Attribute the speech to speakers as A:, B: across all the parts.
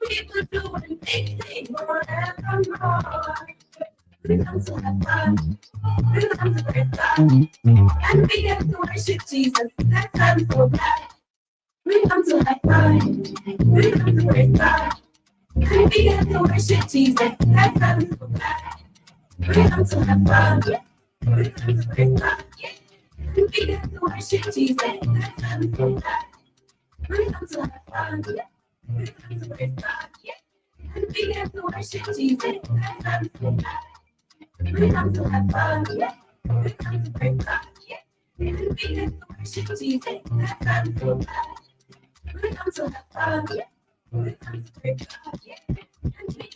A: People doing big things forevermore. We come to have fun. We come to praise God. And we get to worship Jesus. That time so bad. We come to have fun. We come to praise God. And we get to worship Jesus. That time so bad. We come to have fun. We come to praise God. And we get to worship Jesus. That time so bad. We come to have fun. We come to praise God. And we get to worship Jesus. That time so bad. We come to have fun. We come to praise God. And we get to worship Jesus. That time so bad. We come to have fun. We come to praise God. And we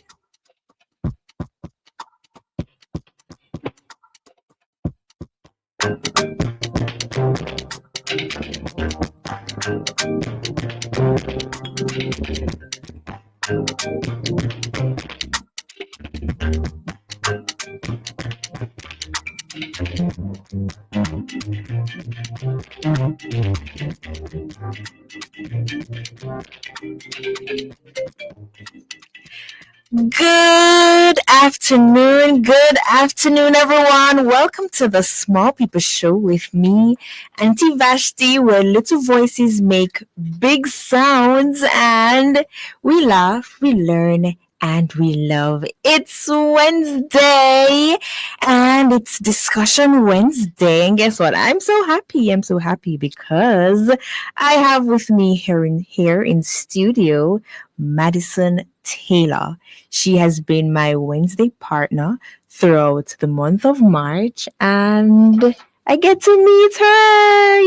B: Good afternoon, everyone. Welcome to the Small People Show with me, Aunty Vashti, where little voices make big sounds and we laugh, we learn, and we love. It's Wednesday and it's Discussion Wednesday. And guess what? I'm so happy. I'm so happy because I have with me here in studio Madison Taylor. She has been my Wednesday partner throughout the month of March and I get to meet her.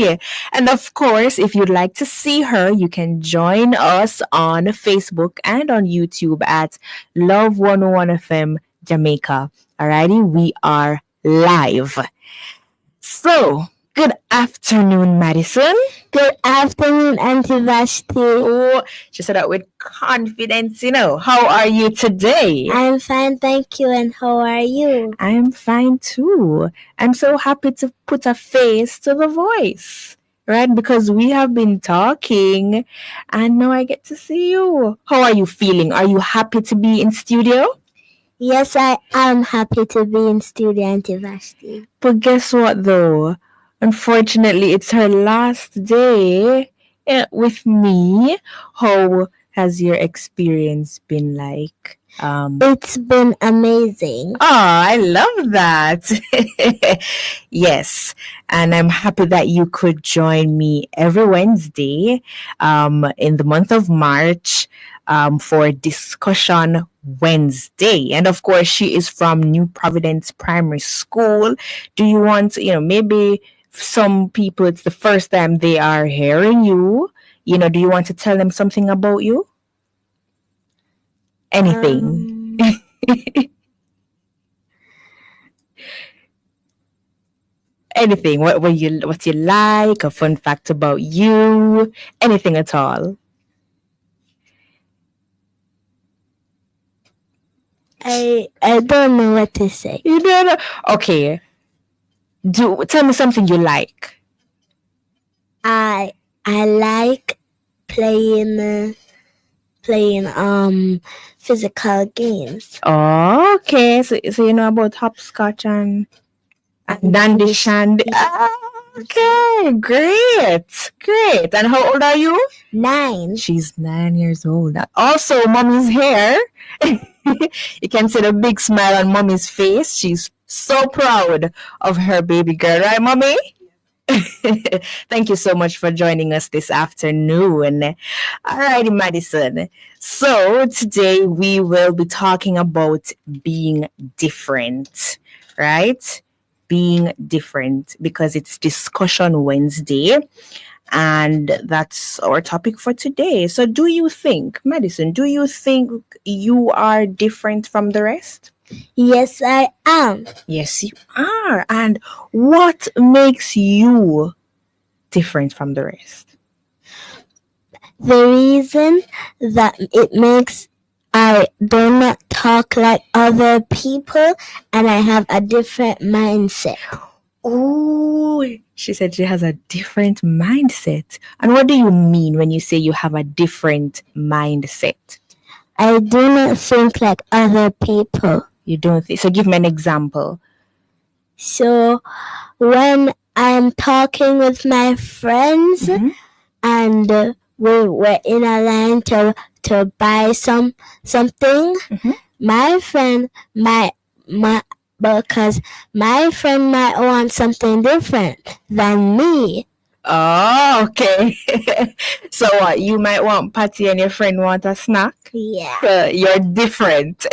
B: Yay! And of course, if you'd like to see her, you can join us on Facebook and on YouTube at Love 101 FM Jamaica. Alrighty, we are live. So, good afternoon, Madison.
C: Good afternoon, Aunty Vashti.
B: Oh, she said that with confidence, How are you today?
C: I'm fine, thank you. And how are you?
B: I'm fine too. I'm so happy to put a face to the voice, right? Because we have been talking and now I get to see you. How are you feeling? Are you happy to be in studio?
C: Yes, I am happy to be in studio, Aunty Vashti.
B: But guess what though? Unfortunately, it's her last day with me. How has your experience been like?
C: It's been amazing.
B: Oh, I love that. Yes. And I'm happy that you could join me every Wednesday in the month of March for Discussion Wednesday. And of course, she is from New Providence Primary School. Do you want, maybe some people, it's the first time they are hearing you. Do you want to tell them something about you? Anything. Anything. What you like, a fun fact about you, anything at all.
C: I don't know what to say.
B: You don't know? Okay. Tell me something you like.
C: I like playing physical games.
B: Oh, okay. So you know about hopscotch and dandy shandy. Okay, great. And how old are you?
C: 9.
B: She's 9 years old. Also, mommy's here. You can see the big smile on mommy's face. She's so proud of her baby girl, right, mommy? Thank you so much for joining us this afternoon. All righty, Madison. So today we will be talking about being different, right? Being different because it's Discussion Wednesday and that's our topic for today. So do you think, Madison, you are different from the rest?
C: Yes, I am.
B: Yes, you are. And what makes you different from the rest?
C: The reason that it makes I do not talk like other people and I have a different mindset.
B: Oh, She said she has a different mindset. And what do you mean when you say you have a different mindset?
C: I do not think like other people.
B: You don't think so? Give me an example.
C: So when I'm talking with my friends
B: Mhm.
C: and we're in a line to buy something,
B: Mhm.
C: my friend might because my friend might want something different than me.
B: Oh, okay. So what? You might want patty and your friend want a snack?
C: Yeah.
B: So you're different.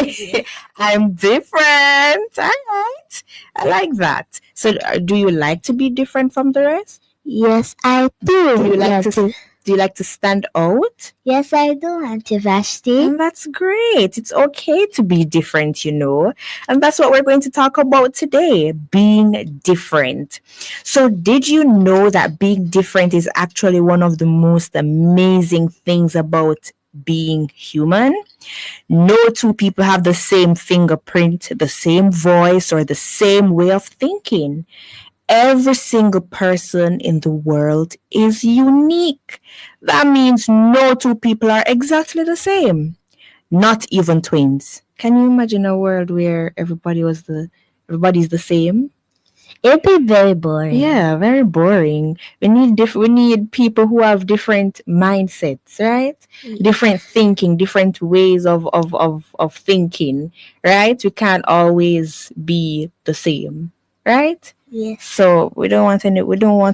B: I'm different. All right. I like that. So do you like to be different from the rest?
C: Yes, I do.
B: Do you like
C: Yeah,
B: to do you like to stand out?
C: Yes, I do, Aunty Vashti.
B: And that's great. It's okay to be different, you know. And that's what we're going to talk about today, being different. So, did you know that being different is actually one of the most amazing things about being human? No two people have the same fingerprint, the same voice, or the same way of thinking. Every single person in the world is unique. That means no two people are exactly the same, not even twins. Can you imagine a world where everybody's the same?
C: It'd be very boring.
B: Yeah, very boring. We need people who have different mindsets, right? Different thinking, different ways of thinking, right? We can't always be the same, right?
C: Yes.
B: So we don't want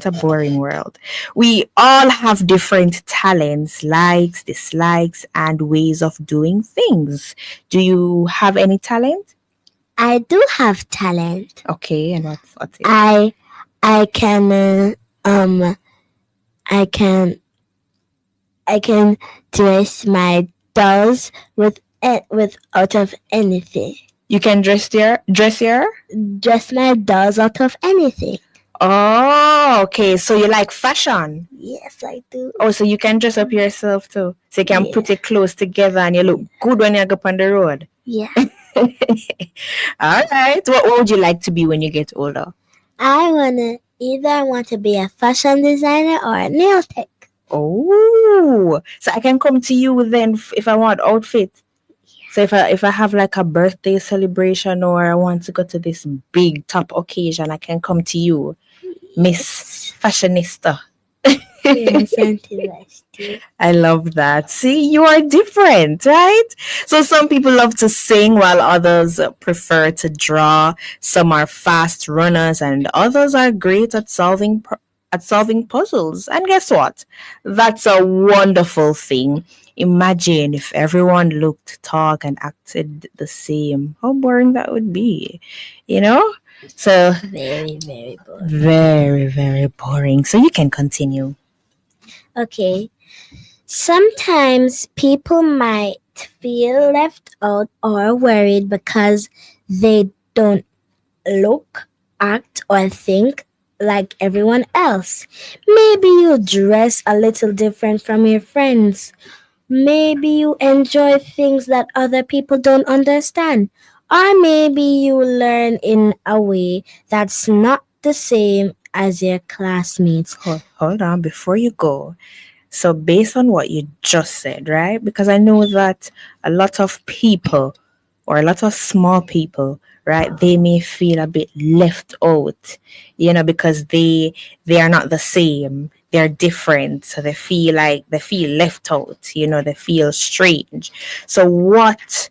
B: a boring world. We all have different talents, likes, dislikes, and ways of doing things. Do you have any talent?
C: I do have talent.
B: Okay, and what's it?
C: I can I can I can dress my dolls with out of anything.
B: You can dress your.
C: Dress my dolls out of anything.
B: Oh, okay. So you like fashion?
C: Yes, I do.
B: Oh, so you can dress up yourself too. So you can
C: Yeah.
B: put your clothes together and you look good when you go up on the road.
C: Yeah.
B: All right. What would you like to be when you get older?
C: I want to be a fashion designer or a nail tech.
B: Oh, so I can come to you then if I want outfit. So if I have like a birthday celebration or I want to go to this big top occasion, I can come to you, Miss Fashionista.
C: Yes, Aunty Vashti.
B: I love that. See, you are different, right? So some people love to sing while others prefer to draw. Some are fast runners and others are great at solving puzzles. And guess what? That's a wonderful thing. Imagine if everyone looked, talked, and acted the same. How boring that would be, you know? So
C: Very, very boring.
B: very, very boring. So you can continue.
C: Okay. Sometimes people might feel left out or worried because they don't look, act, or think like everyone else. Maybe you dress a little different from your friends. Maybe you enjoy things that other people don't understand. Or maybe you learn in a way that's not the same as your classmates.
B: Hold on before you go. So, based on what you just said, right? Because I know that a lot of people or a lot of small people, right, they may feel a bit left out, because they are not the same. They're different. So they feel left out, they feel strange. So what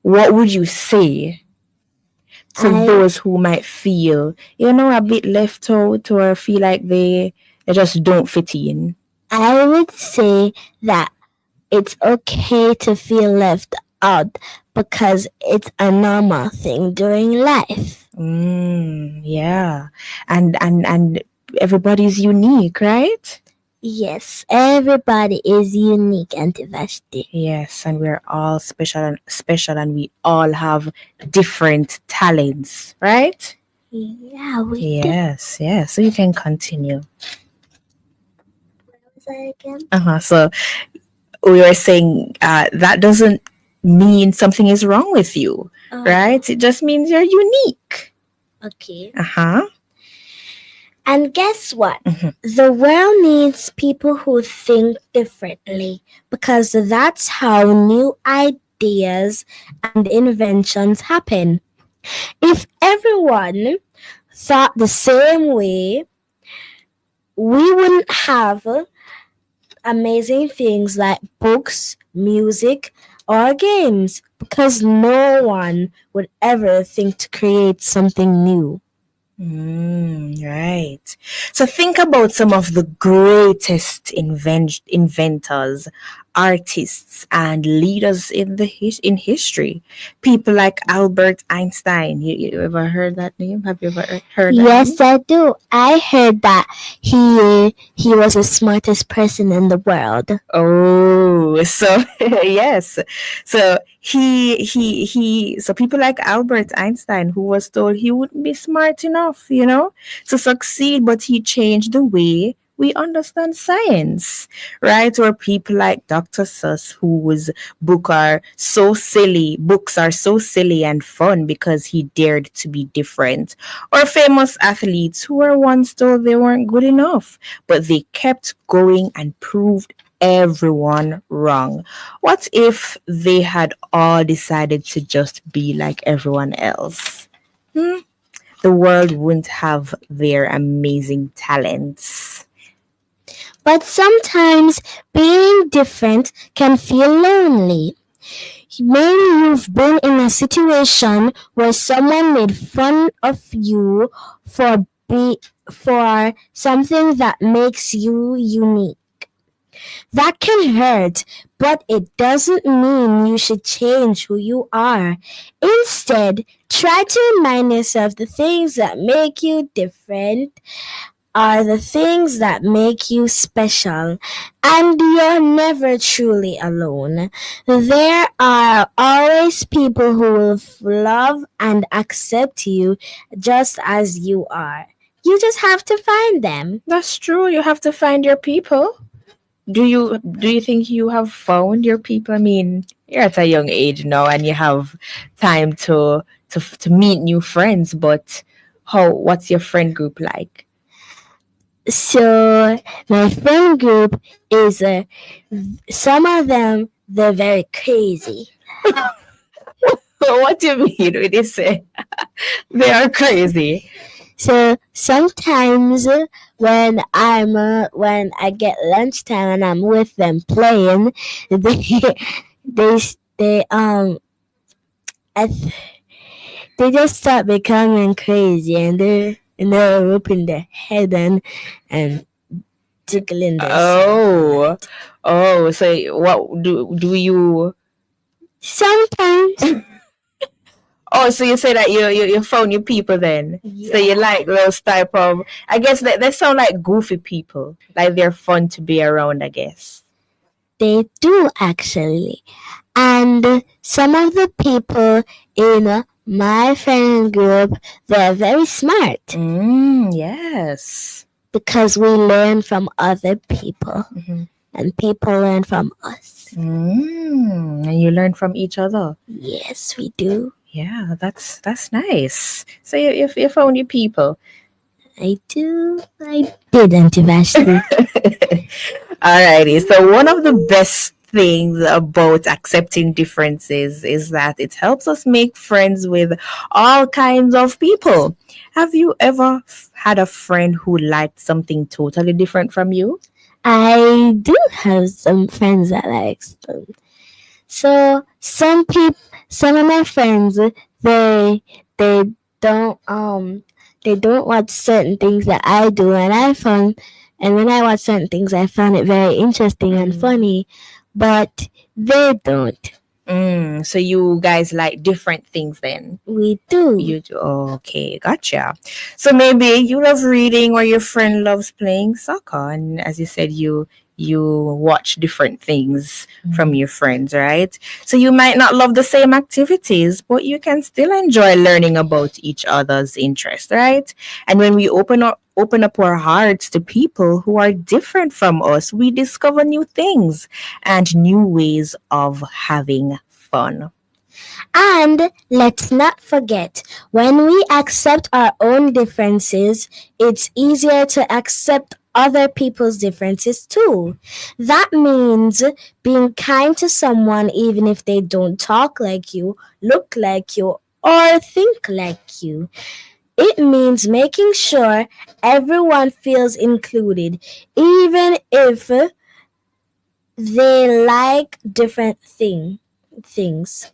B: would you say to those who might feel, a bit left out or feel like they just don't fit in?
C: I would say that it's okay to feel left out because it's a normal thing during life.
B: Yeah. And everybody's unique, right?
C: Yes, everybody is unique, Aunty Vashti.
B: Yes, and we're all special and we all have different talents, right?
C: Yeah, we
B: Yes, yes. So you can continue.
C: What was that again?
B: So we were saying that doesn't mean something is wrong with you, right? It just means you're unique.
C: Okay.
B: Uh-huh.
C: And guess what?
B: Mhm.
C: The world needs people who think differently because that's how new ideas and inventions happen. If everyone thought the same way, we wouldn't have amazing things like books, music, or games because no one would ever think to create something new.
B: Right. So think about some of the greatest inventors, artists, and leaders in history. People like Albert Einstein. You ever heard that name? Have you ever heard that name?
C: Yes, I do. I heard that he was the smartest person in the world.
B: Oh, so yes. So so people like Albert Einstein, who was told he wouldn't be smart enough, to succeed, but he changed the way we understand science, right? Or people like Dr. Suss, books are so silly and fun because he dared to be different. Or famous athletes who were once told they weren't good enough, but they kept going and proved everyone wrong. What if they had all decided to just be like everyone else? The world wouldn't have their amazing talents.
C: But sometimes being different can feel lonely. Maybe you've been in a situation where someone made fun of you for something that makes you unique. That can hurt, but it doesn't mean you should change who you are. Instead, try to remind yourself the things that make you different are the things that make you special, and you're never truly alone. There are always people who will love and accept you just as you are. You just have to find them.
B: That's true. You have to find your people. Do you think you have found your people? I mean, you're at a young age now and you have time to meet new friends, but what's your friend group like?
C: So, my friend group is some of them, they're very crazy.
B: What do you mean when you say they are crazy?
C: So sometimes when I get lunchtime and I'm with them playing, they they they I, th- they just start becoming crazy and they're whooping their head and tickling their
B: Oh, oh. So what do you?
C: sometimes.
B: Oh, so you say that you found your people then. So you
C: Yeah,
B: like those type of. I guess they sound like goofy people. Like they're fun to be around. I guess.
C: they do actually. And some of the people in my friend group, they're very smart
B: Yes.
C: because we learn from other people
B: Mhm.
C: and people learn from us.
B: And you learn from each other.
C: Yes, we do.
B: Yeah, that's nice. So you found your people.
C: I do. I did, Aunty Vashti.
B: Alrighty. So one of the best things about accepting differences is that it helps us make friends with all kinds of people. Have you ever had a friend who liked something totally different from you?
C: I do have some friends that like them. So some of my friends, they don't they don't watch certain things that I do, and when I watch certain things, I found it very interesting and funny, but they don't.
B: So you guys like different things then?
C: We do.
B: You do. Okay, gotcha. So maybe you love reading or your friend loves playing soccer, and as you said, you watch different things from your friends, right? So you might not love the same activities, but you can still enjoy learning about each other's interests, right? And when we open up our hearts to people who are different from us, we discover new things and new ways of having fun.
C: And let's not forget, when we accept our own differences, it's easier to accept other people's differences too. That means being kind to someone even if they don't talk like you, look like you, or think like you. It means making sure everyone feels included, even if they like different things.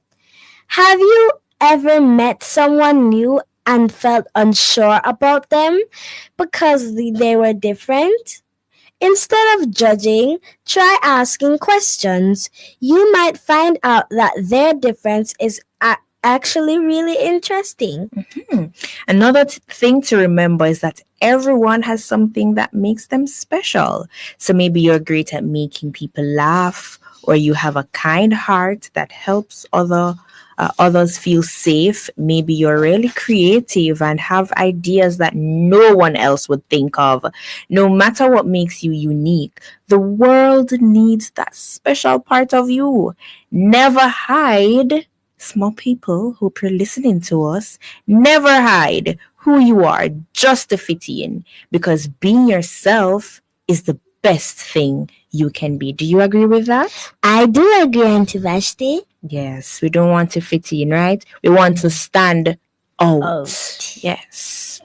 C: Have you ever met someone new and felt unsure about them because they were different? Instead of judging, try asking questions. You might find out that their difference is actually really interesting.
B: Hmm. Another thing to remember is that everyone has something that makes them special. So maybe you're great at making people laugh, or you have a kind heart that helps others feel safe. Maybe you're really creative and have ideas that no one else would think of. No matter what makes you unique, the world needs that special part of you. Never hide. Small people, hope you're listening to us. Never hide who you are just to fit in, because being yourself is the best thing you can be. Do you agree with that?
C: I do agree, Aunty Vashti.
B: Yes, we don't want to fit in, right? We want to stand out.
C: Out.
B: Yes.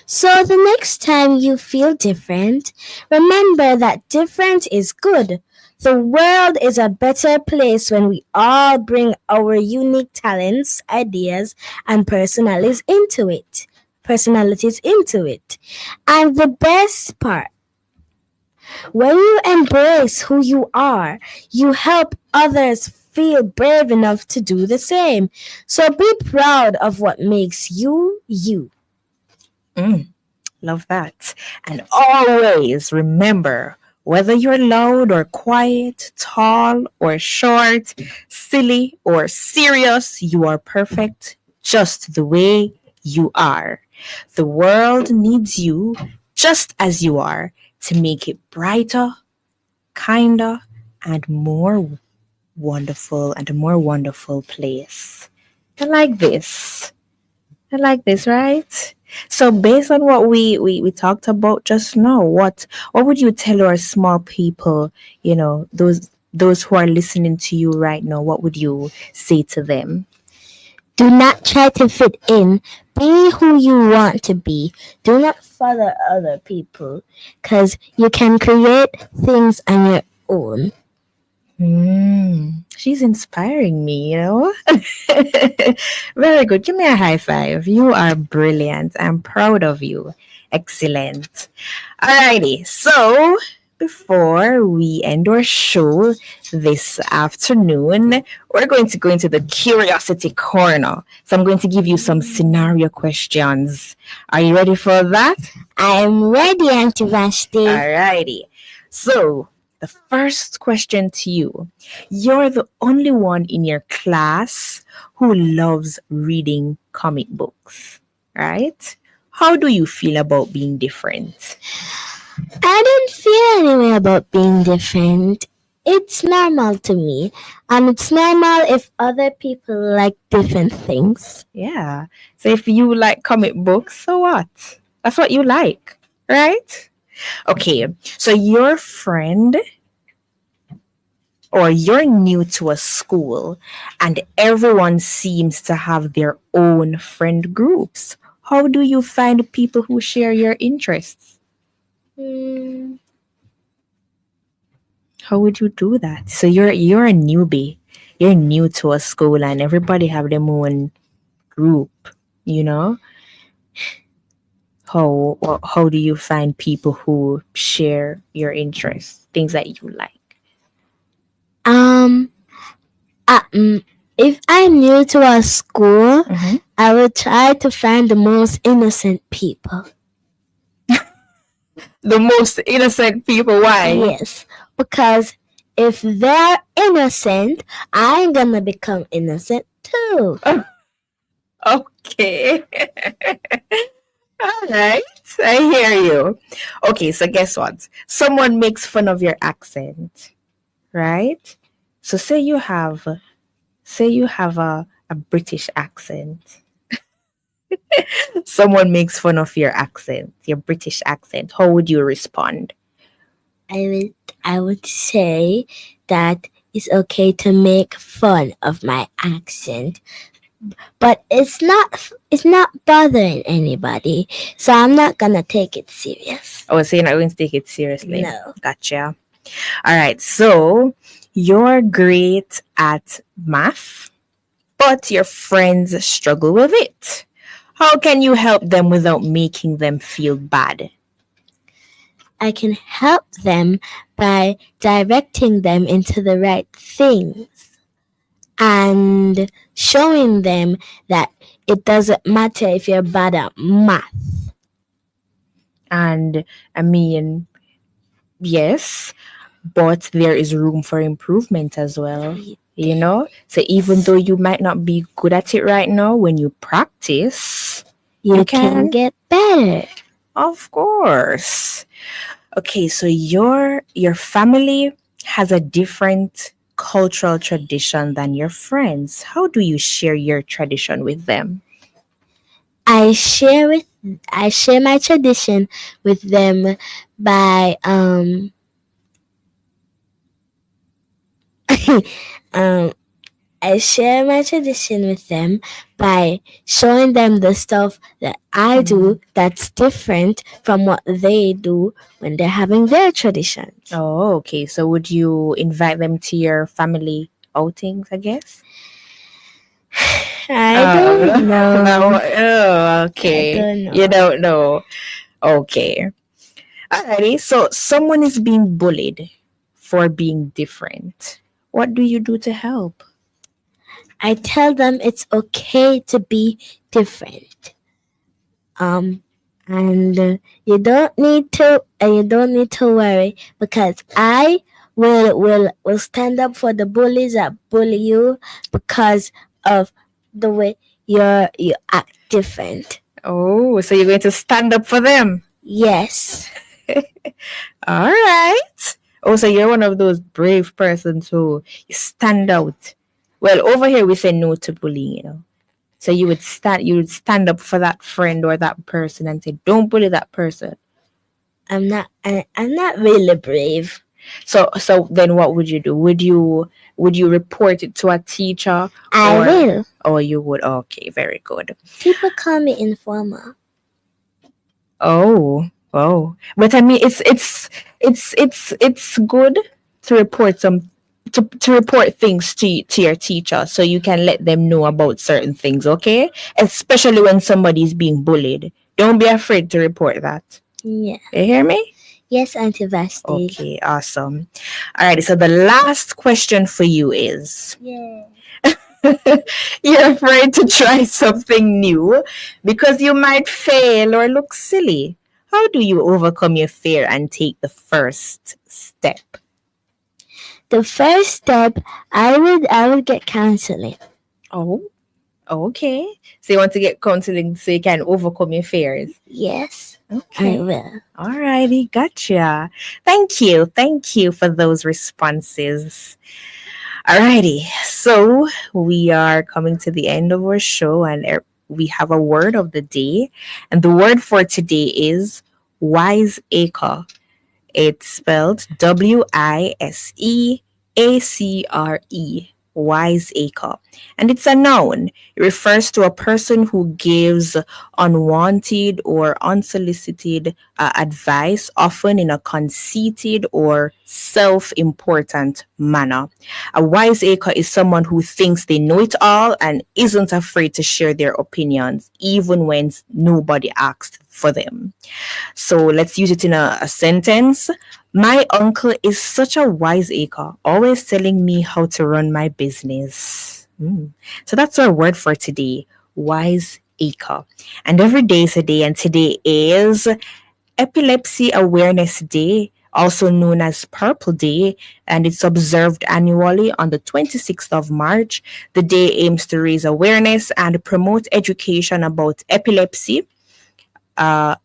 C: So the next time you feel different, remember that different is good. The world is a better place when we all bring our unique talents, ideas, and personalities into it. And the best part, when you embrace who you are, you help others feel brave enough to do the same. So be proud of what makes you you.
B: Love that. And always remember, whether you're loud or quiet, tall or short, silly or serious, you are perfect just the way you are. The world needs you just as you are to make it brighter, kinder, and a more wonderful place. I like this. I like this, right? So based on what we talked about just now, what would you tell our small people, those who are listening to you right now, what would you say to them?
C: Do not try to fit in. Be who you want to be. Do not follow other people because you can create things on your own.
B: She's inspiring me, Very good. Give me a high five. You are brilliant. I'm proud of you. Excellent. Alrighty. So before we end our show this afternoon, we're going to go into the curiosity corner. So I'm going to give you some scenario questions. Are you ready for that?
C: I'm ready, Aunty Vashti.
B: Alrighty. So the first question to you. You're the only one in your class who loves reading comic books, right? How do you feel about being different?
C: I don't feel any way about being different. It's normal to me, and it's normal if other people like different things.
B: Yeah. So if you like comic books, so what? That's what you like, right? Okay. So your friend, or you're new to a school and everyone seems to have their own friend groups. How do you find people who share your interests? How would you do that? So you're a newbie. You're new to a school and everybody have their own group, you know? How do you find people who share your interests, things that you like?
C: Um, if I'm new to a school, I will try to find the most innocent people.
B: The most innocent people, why?
C: Yes, because if they're innocent, I'm gonna become innocent too.
B: Okay. All right. I hear you. Okay, so guess what? Someone makes fun of your accent, right? So say you have A British accent. Someone makes fun of your accent, your British accent. How would you respond?
C: I would I would say that it's okay to make fun of my accent, but it's not bothering anybody, so I'm not gonna take it serious.
B: Oh, so you're not going to take it seriously.
C: No.
B: Gotcha. All right. So you're great at math, but your friends struggle with it. How can you help them without making them feel bad?
C: I can help them by directing them into the right things and showing them that it doesn't matter if you're bad at math.
B: And I mean, yes, but there is room for improvement as well. You know, so even though you might not be good at it right now, when you practice,
C: You can get better.
B: of course. Okay, so your family has a different cultural tradition than your friends. How do you share your tradition with them?
C: I share with I share my tradition with them by um I share my tradition with them by showing them the stuff that I do that's different from what they do when they're having their traditions.
B: Oh, okay. So would you invite them to your family outings, I guess?
C: I don't know.
B: No. Oh, okay.
C: I don't know.
B: You don't know. Okay. Alrighty. So someone is being bullied for being different. What do you do to help?
C: I tell them it's okay to be different. And you don't need to worry because I will stand up for the bullies that bully you because of the way you act different.
B: Oh, so you're going to stand up for them?
C: Yes.
B: All right. Oh, so you're one of those brave persons who you stand out. Well, over here we say no to bullying, you know. So you would stand up for that friend or that person and say, don't bully that person.
C: I'm not really brave.
B: So then what would you do? Would you report it to a teacher?
C: I will.
B: Oh, you would. Okay, very good.
C: People call me informer.
B: Oh. But I mean, it's good to report to report things to your teacher so you can let them know about certain things, okay? Especially when somebody's being bullied. Don't be afraid to report that.
C: Yeah.
B: You hear me?
C: Yes, Aunty Vashti.
B: Okay, awesome. Alrighty, so the last question for you is
C: Yeah.
B: you're afraid to try something new because you might fail or look silly. How do you overcome your fear and take the first step?
C: The first step, I would get counseling.
B: Oh, okay. So you want to get counseling so you can overcome your fears?
C: Yes,
B: Okay.
C: I will.
B: Alrighty, gotcha. Thank you for those responses. Alrighty, so we are coming to the end of our show, and we have a word of the day, and the word for today is wiseacre. It's spelled Wiseacre, wiseacre. And it's a noun. It refers to a person who gives unwanted or unsolicited advice, often in a conceited or self important manner. A wiseacre is someone who thinks they know it all and isn't afraid to share their opinions, even when nobody asks for them. So let's use it in a sentence. My uncle is such a wiseacre, always telling me how to run my business. So that's our word for today, wiseacre. And every day is a day, and today is Epilepsy Awareness Day, also known as Purple Day, and it's observed annually on the 26th of March. The day aims to raise awareness and promote education about epilepsy. So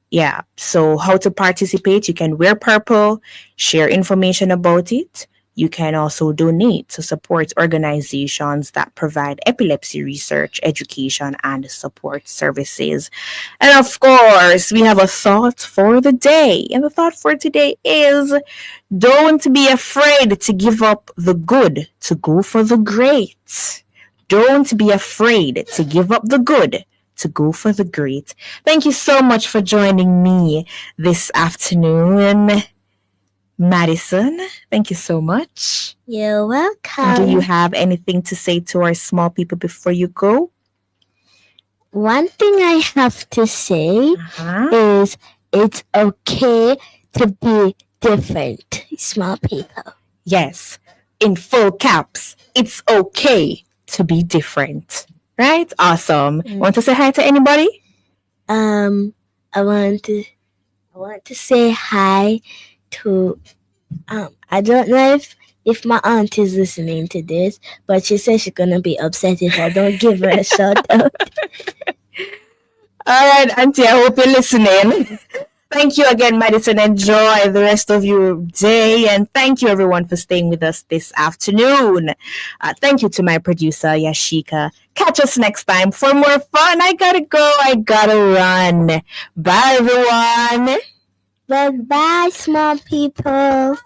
B: how to participate: you can wear purple, share information about it, You can also donate to support organizations that provide epilepsy research, education, and support services. And of course, we have a thought for the day. And the thought for today is don't be afraid to give up the good to go for the great. Don't be afraid to give up the good to go for the great. Thank you so much for joining me this afternoon, Madison. Thank you so much.
C: You're
B: Do you
C: welcome.
B: have anything to say to our small people before you go?
C: One thing I have to say
B: Uh-huh.
C: is it's okay to be different, small people.
B: Yes, in full caps. It's okay to be different. Right? Awesome. Want to say hi to anybody?
C: I want to say hi to I don't know if my aunt is listening to this, but she says she's gonna be upset if I don't give her a shout out.
B: All right, Auntie, I hope you're listening. Thank you again, Madison. Enjoy the rest of your day. And thank you, everyone, for staying with us this afternoon. Thank you to my producer, Yashika. Catch us next time for more fun. I gotta go. I gotta run. Bye, everyone.
C: Bye bye, small people.